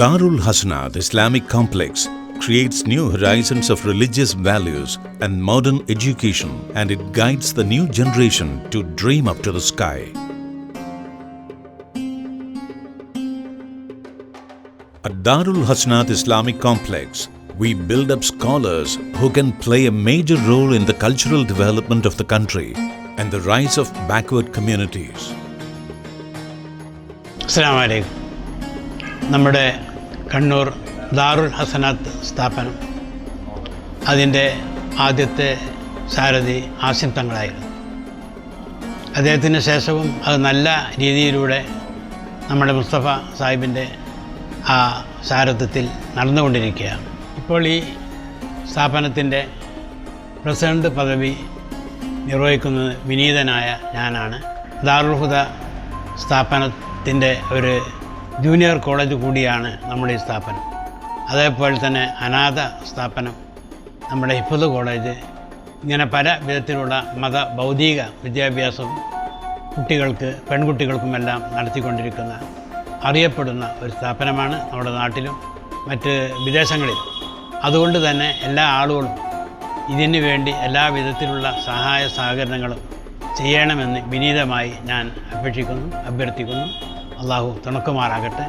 Darul Hasanat Islamic Complex creates new horizons of religious values and modern education, and it guides the new generation to dream up to the sky. At Darul Hasanat Islamic Complex, we build up scholars who can play a major role in the cultural development of the country and the rise of backward communities. അസ്സലാമു അലൈക്കും. നമ്മുടെ കണ്ണൂർ ദാറുൽ ഹസനാത്ത് സ്ഥാപനം, അതിൻ്റെ ആദ്യത്തെ സാരഥി ആസിം തങ്ങളായിരുന്നു. അദ്ദേഹത്തിന് ശേഷവും അത് നല്ല രീതിയിലൂടെ നമ്മുടെ മുസ്തഫ സാഹിബിൻ്റെ ആ സാരഥ്യത്തിൽ നടന്നുകൊണ്ടിരിക്കുകയാണ്. ഇപ്പോൾ ഈ സ്ഥാപനത്തിൻ്റെ പ്രസിഡന്റ് പദവി നിർവഹിക്കുന്നത് വിനീതനായ ഞാനാണ്. ദാറുൽ ഹുദ സ്ഥാപനത്തിൻ്റെ ഒരു ജൂനിയർ കോളേജ് കൂടിയാണ് നമ്മുടെ ഈ സ്ഥാപനം. അതേപോലെ തന്നെ അനാഥ സ്ഥാപനം, നമ്മുടെ ഹിഫ്ള് കോളേജ്, ഇങ്ങനെ പല വിധത്തിലുള്ള ഭൗതിക വിദ്യാഭ്യാസവും കുട്ടികൾക്ക്, പെൺകുട്ടികൾക്കുമെല്ലാം നടത്തിക്കൊണ്ടിരിക്കുന്ന അറിയപ്പെടുന്ന ഒരു സ്ഥാപനമാണ് നമ്മുടെ നാട്ടിലും മറ്റ് വിദേശങ്ങളിലും. അതുകൊണ്ട് തന്നെ എല്ലാ ആളുകളും ഇതിനു വേണ്ടി എല്ലാ വിധത്തിലുള്ള സഹായ സഹകരണങ്ങളും ചെയ്യണമെന്ന് വിനീതമായി ഞാൻ അഭ്യർത്ഥിക്കുന്നു. അള്ളാഹു തുണക്കുമാറാകട്ടെ.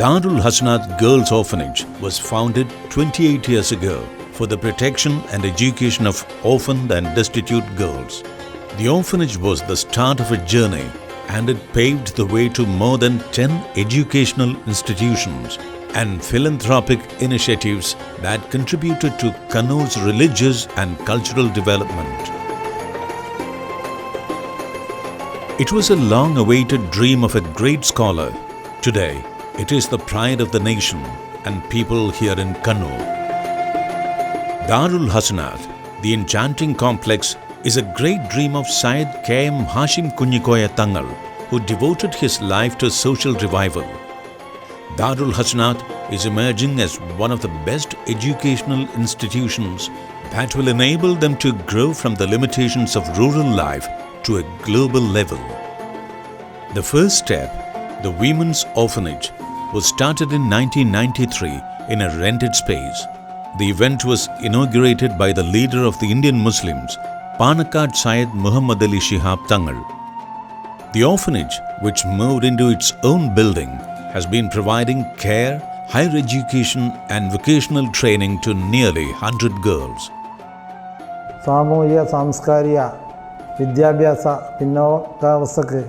Darul Hasanat Girls Orphanage was founded 28 years ago for the protection and education of orphaned and destitute girls. The orphanage was the start of a journey, and it paved the way to more than 10 educational institutions and philanthropic initiatives that contributed to Kannoor's religious and cultural development. It was a long-awaited dream of a great scholar. Today, it is the pride of the nation and people here in Kannoor. Darul Hasanat, the enchanting complex, is a great dream of Syed K.M. Hashim Kunyikoya Tangal, who devoted his life to social revival. Darul Hasanat is emerging as one of the best educational institutions that will enable them to grow from the limitations of rural life to a global level. The first step, the Women's Orphanage, was started in 1993 in a rented space. The event was inaugurated by the leader of the Indian Muslims, Panakkad Syed Muhammad Ali Shihab Tangal. The orphanage, which moved into its own building, has been providing care, higher education and vocational training to nearly 100 girls. സാമൂഹിക സാംസ്കാരിക വിദ്യാഭ്യാസ പിന്നോക്കാവസ്ഥക്ക്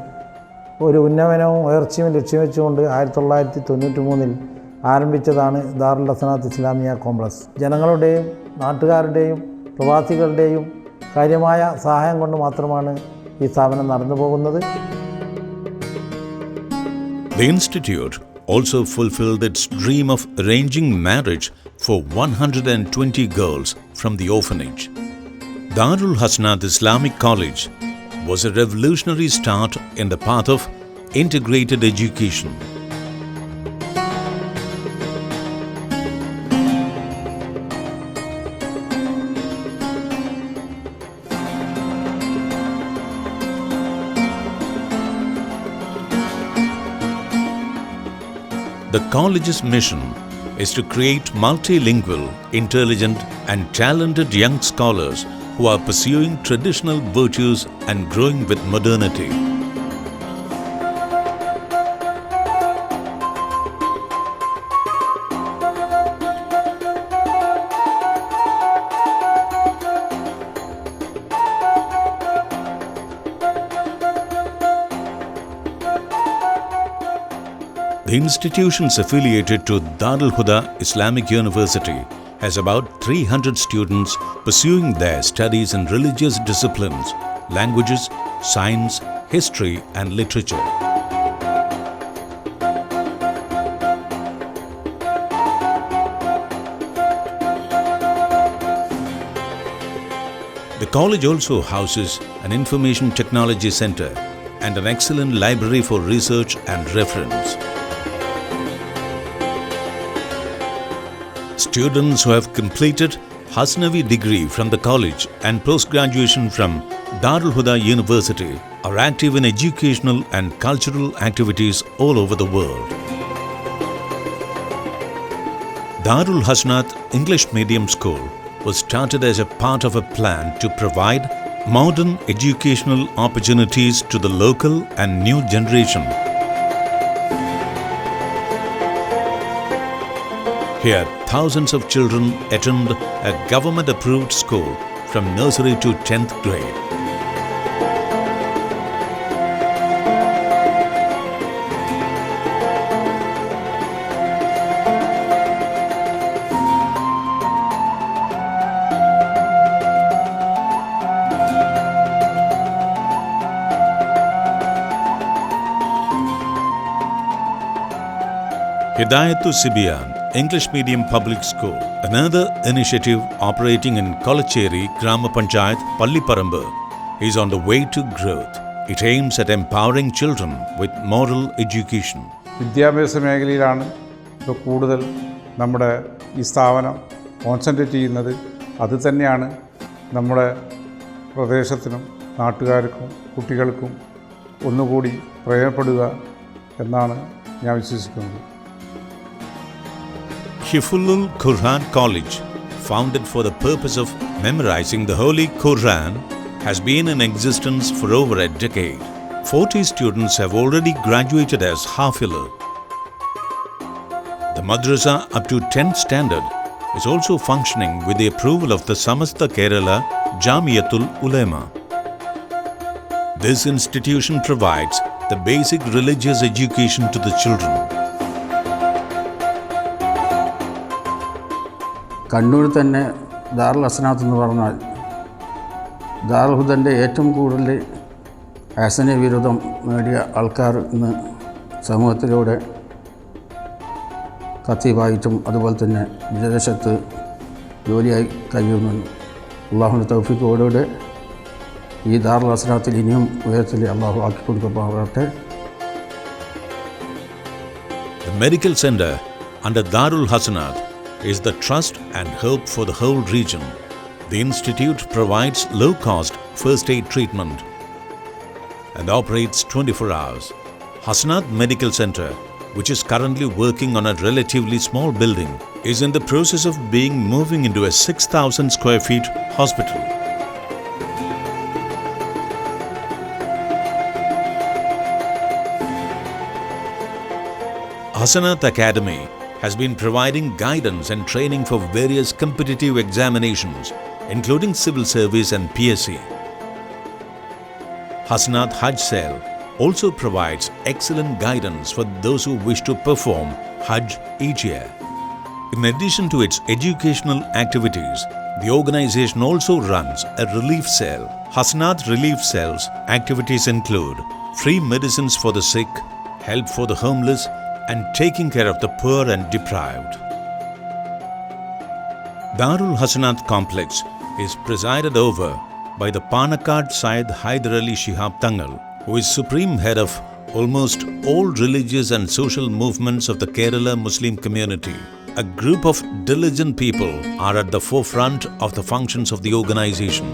ഒരു ഉന്നമനവും ഉയർച്ചയും ലക്ഷ്യം വെച്ചുകൊണ്ട് 1993 ആരംഭിച്ചതാണ് ദാറുൽ ഹസനാത്ത് Islamia complex. ജനങ്ങളുടെയും നാട്ടുകാരുടെയും പ്രവാസികളുടെയും കാര്യമായ സഹായം കൊണ്ട് മാത്രമാണ് ഈ സ്ഥാപനം നടന്നു പോകുന്നത്. The institute also fulfilled its dream of arranging marriage for 120 girls from the orphanage. Darul Hasanat Islamic College was a revolutionary start in the path of integrated education. The college's mission is to create multilingual, intelligent and talented young scholars who are pursuing traditional virtues and growing with modernity. The institutions affiliated to Darul Huda Islamic University has about 300 students pursuing their studies in religious disciplines, languages, science, history and literature. The college also houses an information technology center and an excellent library for research and reference. Students who have completed Hasnavi degree from the college and post-graduation from Darul Huda University are active in educational and cultural activities all over the world. Darul Hasanat English Medium School was started as a part of a plan to provide modern educational opportunities to the local and new generation. Here, thousands of children attend a government-approved school from nursery to 10th grade. Hidayatul Sibiyan English Medium Public School, another initiative operating in Kolacheri, Grama Panchayat, Palliparambu, is on the way to growth. It aims at empowering children with moral education. വിദ്യാഭ്യാസ മേഖലയിലാണ് ഇപ്പോൾ കൂടുതൽ നമ്മുടെ ഈ സ്ഥാപനം concentrate ചെയ്യുന്നത്. അത് തന്നെയാണ് നമ്മുടെ പ്രദേശത്തിനും നാട്ടുകാർക്കും കുട്ടികൾക്കും ഒന്നുകൂടി പ്രയോജനപ്പെടുക എന്നാണ് ഞാൻ വിശ്വസിക്കുന്നത്. Hifzul Quran College, founded for the purpose of memorizing the Holy Quran, has been in existence for over a decade. 40 students have already graduated as Hafizul. The madrasa up to 10th standard is also functioning with the approval of the Samasta Kerala Jamiatul Ulema. This institution provides the basic religious education to the children. Kannur തന്നെ ദാറുൽ ഹസനാത്ത് എന്ന് പറഞ്ഞാൽ ദാറുൽ ഹുദൻ്റെ ഏറ്റവും കൂടുതൽ ഹസന വിരുദ്ധം നേടിയ ആൾക്കാർ ഇന്ന് സമൂഹത്തിലൂടെ ഖത്തീബായിട്ടും അതുപോലെ തന്നെ വിദേശത്ത് ജോലിയായി കഴിയുന്നുണ്ട്. അള്ളാഹുവിൻ്റെ തൗഫീഖോടുകൂടെ ഈ ദാറുൽ ഹസനാത്തിൽ ഇനിയും ഉയരത്തിൽ അള്ളാഹു ആക്കി കൊടുക്കപ്പെടട്ടെ. The medical center under Darul Hasanat is the trust and hope for the whole region. The institute provides low-cost first aid treatment and operates 24 hours. Hasanat Medical Center, which is currently working on a relatively small building, is in the process of moving into a 6,000 square feet hospital. Hasanat Academy has been providing guidance and training for various competitive examinations, including civil service and PSC. Hasanat Hajj Cell also provides excellent guidance for those who wish to perform Hajj each year. In addition to its educational activities, the organization also runs a relief cell. Hasanat Relief Cell's activities include free medicines for the sick, help for the homeless, and taking care of the poor and deprived. Darul Hasanat Complex is presided over by the Panakkad Syed Haider Ali Shihab Tangal, who is supreme head of almost all religious and social movements of the Kerala Muslim community. A group of diligent people are at the forefront of the functions of the organization.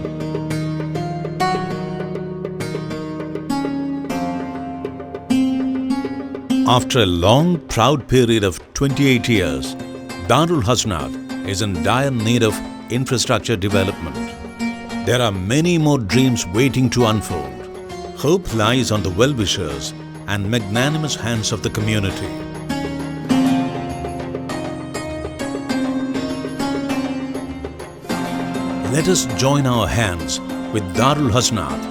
After a long, proud period of 28 years, Darul Hasanat is in dire need of infrastructure development. There are many more dreams waiting to unfold. Hope lies on the well-wishers and magnanimous hands of the community. Let us join our hands with Darul Hasanat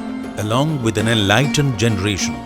along with an enlightened generation.